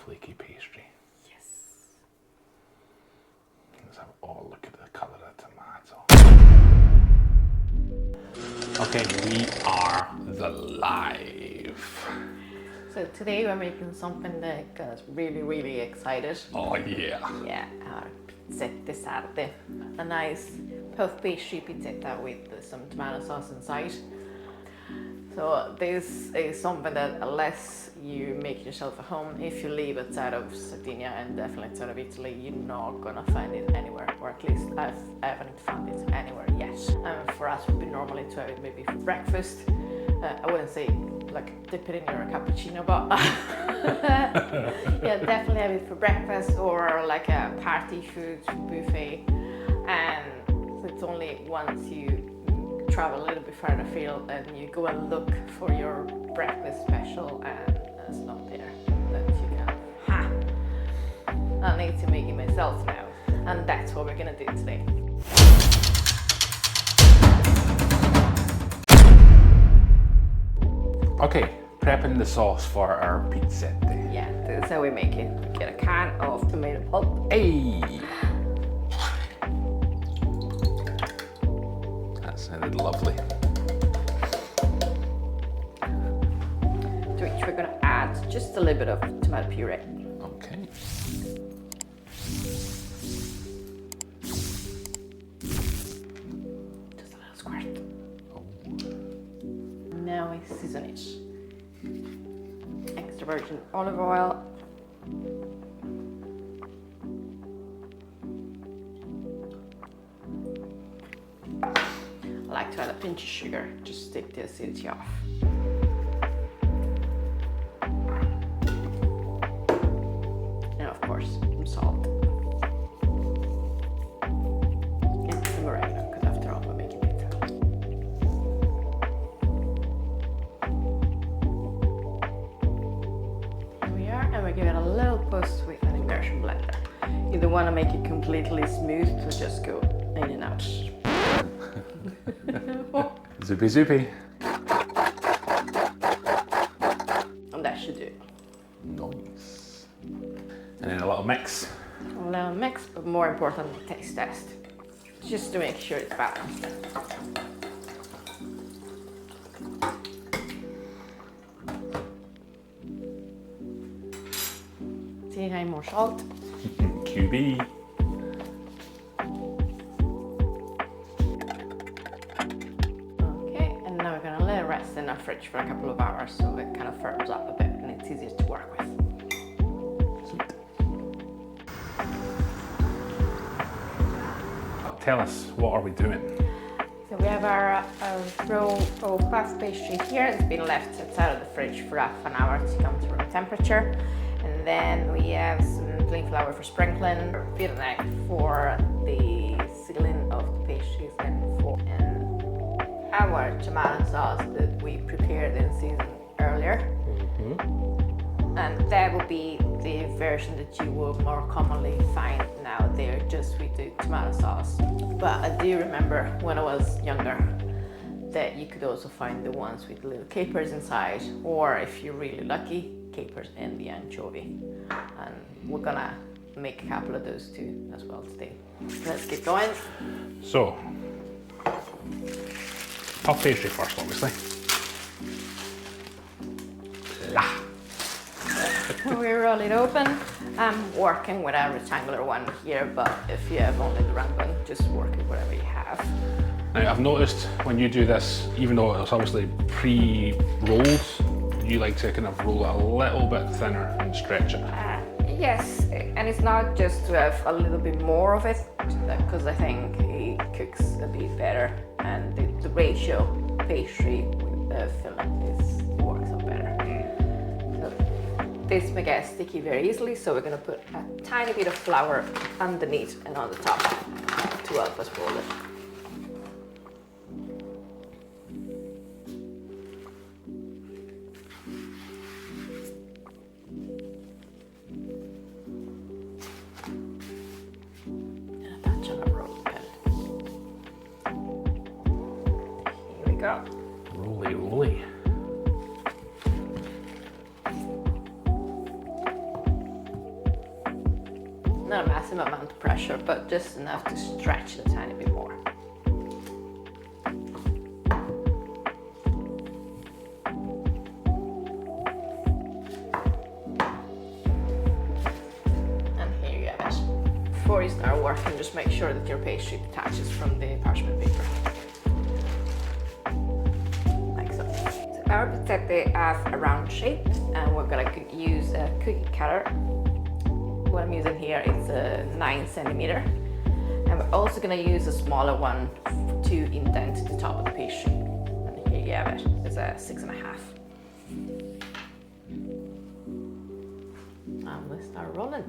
flaky pastry. Yes. Let's have look at the colour of the tomato. Okay, we are live. So today we're making something that got us really, really excited. Oh yeah. Yeah, our Pizzette Sarde. A nice puff pastry pizzetta with some tomato sauce inside. So this is something that unless you make yourself at home, if you live outside of Sardinia and definitely outside of Italy, you're not gonna find it anywhere, or at least I haven't found it anywhere yet. For us, we normally to have it maybe for breakfast. I wouldn't say like dip it in your cappuccino, but yeah, definitely have it for breakfast or like a party food buffet. And so it's only once you travel a little bit further afield and you go and look for your breakfast special and it's not there, that you can, I need to make it myself now, and that's what we're gonna do today. Okay, prepping the sauce for our pizzette. Yeah, this is how we make it. We get a can of tomato pulp. Hey! That sounded lovely. To which we're going to add just a little bit of tomato puree. Okay. Just a little squirt. Oh. Now we season it. Extra virgin olive oil. I like to add a pinch of sugar, just to take the acidity off. And of course, some salt. And some oregano, because after all, we're making pizza. Here we are, and we give it a little boost with an immersion blender. You don't want to make it completely smooth, so just go in and out. Zoopy zoopy. And that should do it. Nice. And then a little mix. A little mix, but more importantly, taste test. Just to make sure it's balanced. See if I need more salt. QB. Okay, and now we're gonna let it rest in our fridge for a couple of hours so it kind of firms up a bit and it's easier to work with. Sweet. Tell us, what are we doing? So we have our roll of puff pastry here. It's been left outside of the fridge for half an hour to come to room temperature. And then we have some plain flour for sprinkling, beaten egg for the sealing of the pastries, and our tomato sauce that we prepared in season earlier. And that will be the version that you will more commonly find now there, just with the tomato sauce. But I do remember when I was younger that you could also find the ones with little capers inside, or if you're really lucky, capers and the anchovy. And we're gonna make a couple of those too as well today. Let's get going. So, puff pastry first, obviously. La. We roll it open. I'm working with a rectangular one here, but if you have only the round one, just work with whatever you have. Now, I've noticed when you do this, even though it's obviously pre-rolled, you like to kind of roll it a little bit thinner and stretch it. Yes, and it's not just to have a little bit more of it, because I think it cooks a bit better, and the ratio pastry with filling works out better. So this may get sticky very easily, so we're going to put a tiny bit of flour underneath and on the top to help us roll it. Go. Roly, roly. Not a massive amount of pressure, but just enough to stretch it a tiny bit more. And here you have it. Before you start working, just make sure that your pastry detaches from the parchment paper. Like so. So our pizzette has a round shape, and we're gonna use a cookie cutter. What I'm using here is a 9 centimeter, and we're also going to use a smaller one to indent the top of the pastry. And here you have it. It's a 6.5. And we start rolling.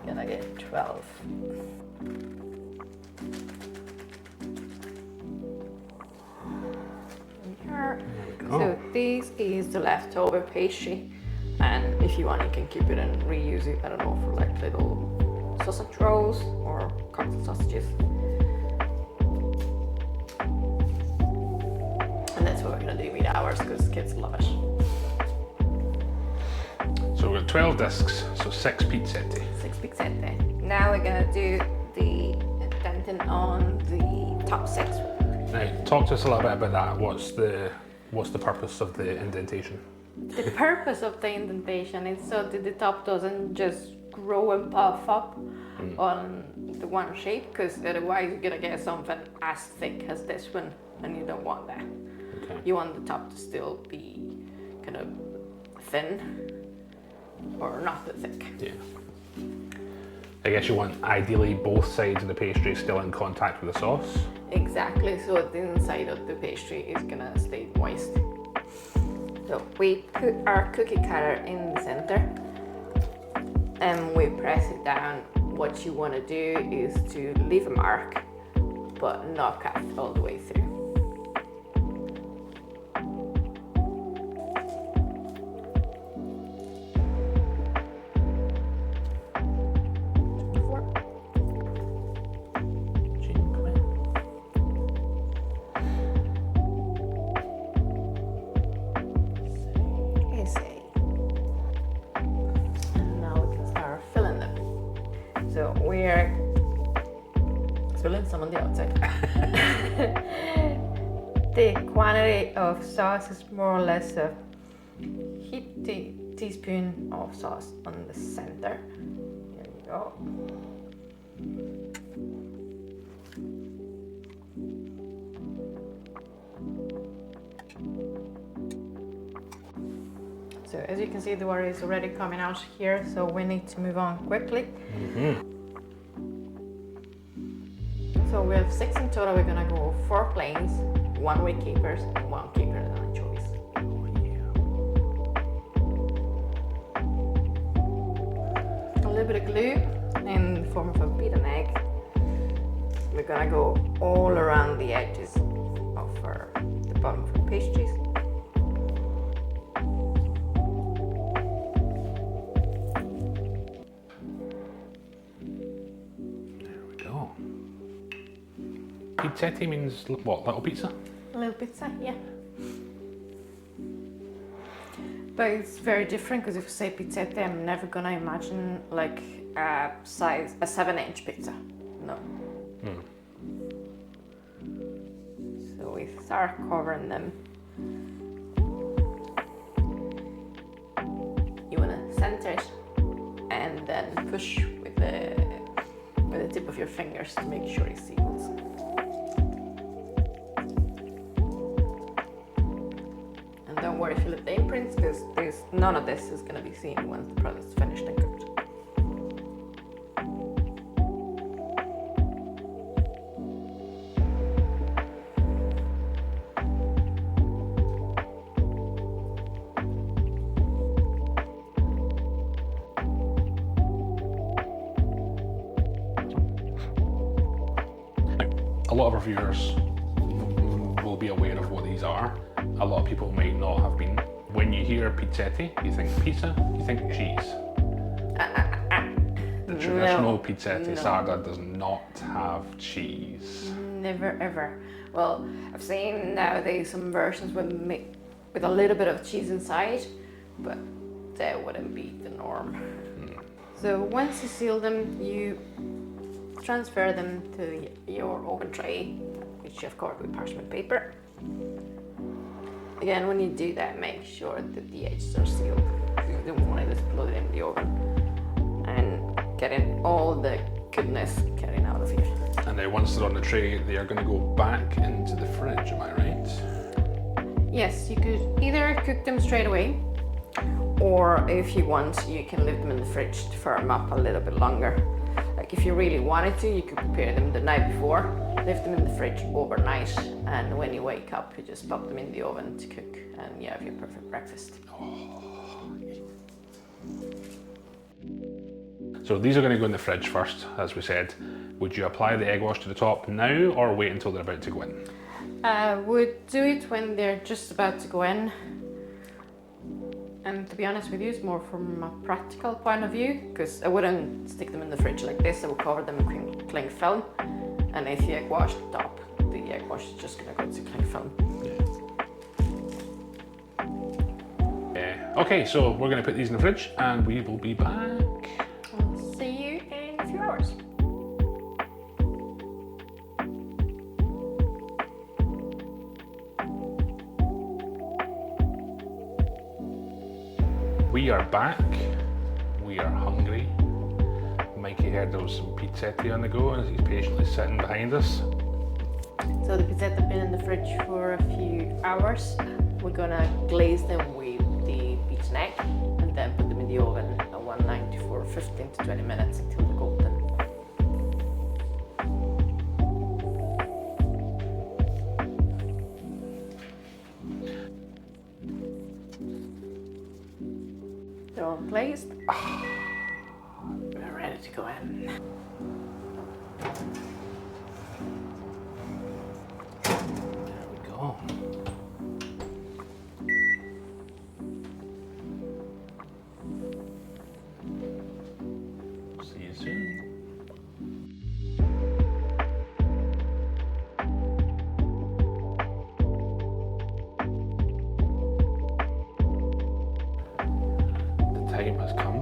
Gonna get 12. So this is the leftover pastry, and if you want you can keep it and reuse it, I don't know, for like little sausage rolls or cocktail sausages. And that's what we're gonna do with ours because kids love it. So we've got 12 discs, so 6 pizzette. 6 pizzette. Now we're gonna do the denting on the top 6. Now, talk to us a little bit about that. What's the purpose of the indentation? The purpose of the indentation is so that the top doesn't just grow and puff up on the one shape, because otherwise you're gonna get something as thick as this one, and you don't want that. Okay. You want the top to still be kind of thin, or not too thick. Yeah. I guess you want ideally both sides of the pastry still in contact with the sauce. Exactly, so the inside of the pastry is gonna stay moist. So we put our cookie cutter in the center and we press it down. What you want to do is to leave a mark, but not cut all the way through. So we're filling some on the outside. The quantity of sauce is more or less a heaped teaspoon of sauce on the center. Here you go. So as you can see, the water is already coming out here, so we need to move on quickly. So we have 6 in total. We're gonna go 4 plains, 1 with capers, and 1 caper and anchovies. Oh yeah. A little bit of glue in the form of a beaten egg. We're gonna go all around the edges of the bottom of our pastries. Pizzette means what? Little pizza? A little pizza, yeah. But it's very different because if you say pizzette, I'm never gonna imagine like a 7-inch pizza. No. So we start covering them. You wanna center it and then push with the tip of your fingers to make sure it's equal. Don't worry if you leave the imprints, because none of this is going to be seen once the product is finished and cooked. A lot of our viewers will be aware of what these are. A lot of people might not have been. When you hear pizzette, you think pizza, you think cheese. The traditional Pizzette Sarde does not have cheese. Never ever. Well, I've seen nowadays some versions with a little bit of cheese inside, but that wouldn't be the norm. So once you seal them, you transfer them to your oven tray, which you've covered with parchment paper. Again, when you do that, make sure that the edges are sealed. You don't want to explode it in the oven. And getting all the goodness getting out of here. And then once they're on the tray, they are going to go back into the fridge, am I right? Yes, you could either cook them straight away, or if you want, you can leave them in the fridge to firm up a little bit longer. Like if you really wanted to, you could prepare them the night before, leave them in the fridge overnight, and when you wake up, you just pop them in the oven to cook, and you have your perfect breakfast. So these are going to go in the fridge first, as we said. Would you apply the egg wash to the top now, or wait until they're about to go in? I would do it when they're just about to go in. And to be honest with you, it's more from a practical point of view, because I wouldn't stick them in the fridge like this. I would cover them in cling film, and if you egg wash the top, the egg wash is just going to go to cling film. Okay, so we're going to put these in the fridge, and we will be back. I'll see you in a few hours. We are back. We are hungry. Mikey heard there was some pizzette on the go, and he's patiently sitting behind us. So the pizzette have been in the fridge for a few hours. We're gonna glaze them with the beaten egg and then put them in the oven at 190 for 15 to 20 minutes until they're golden. They're all glazed. We're ready to go in. There we go. See you soon. The time has come.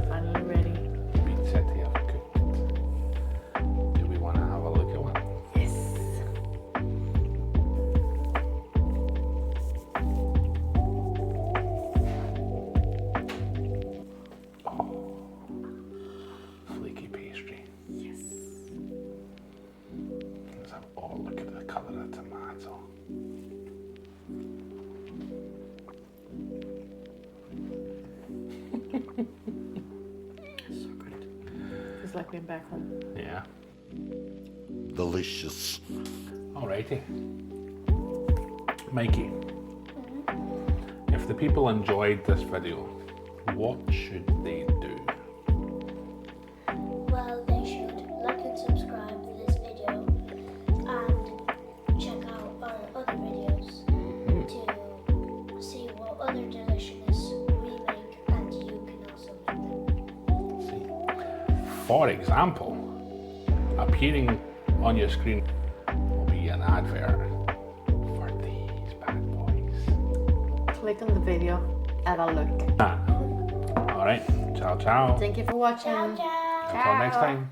Finally ready. The pizzette have cooked. Do we want to have a look at one? Yes. Flaky pastry. Yes. Let's have a look at the colour of the tomato. So good. It's like being back home. Yeah. Delicious. Alrighty. Mikey, if the people enjoyed this video, what should they do? Well, they should like and subscribe to this video and check out our other videos to see what other deliciousness we make, and you can also make them. For example, appearing on your screen will be an advert for these bad boys. Click on the video, have a look. Alright, ciao ciao. Thank you for watching. Ciao, ciao. Until next time.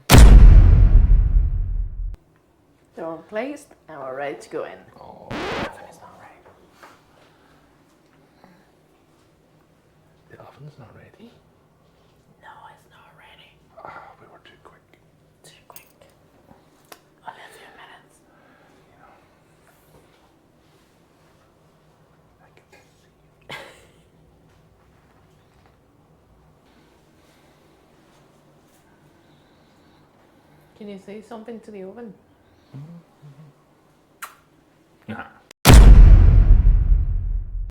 They're all placed and we're ready to go in. Oh, It's not right. the oven's not ready. No, it's not ready. Ah, we were too quick. Too quick. Only a few minutes. You know. I can see. Can you say something to the oven? Mm-hmm.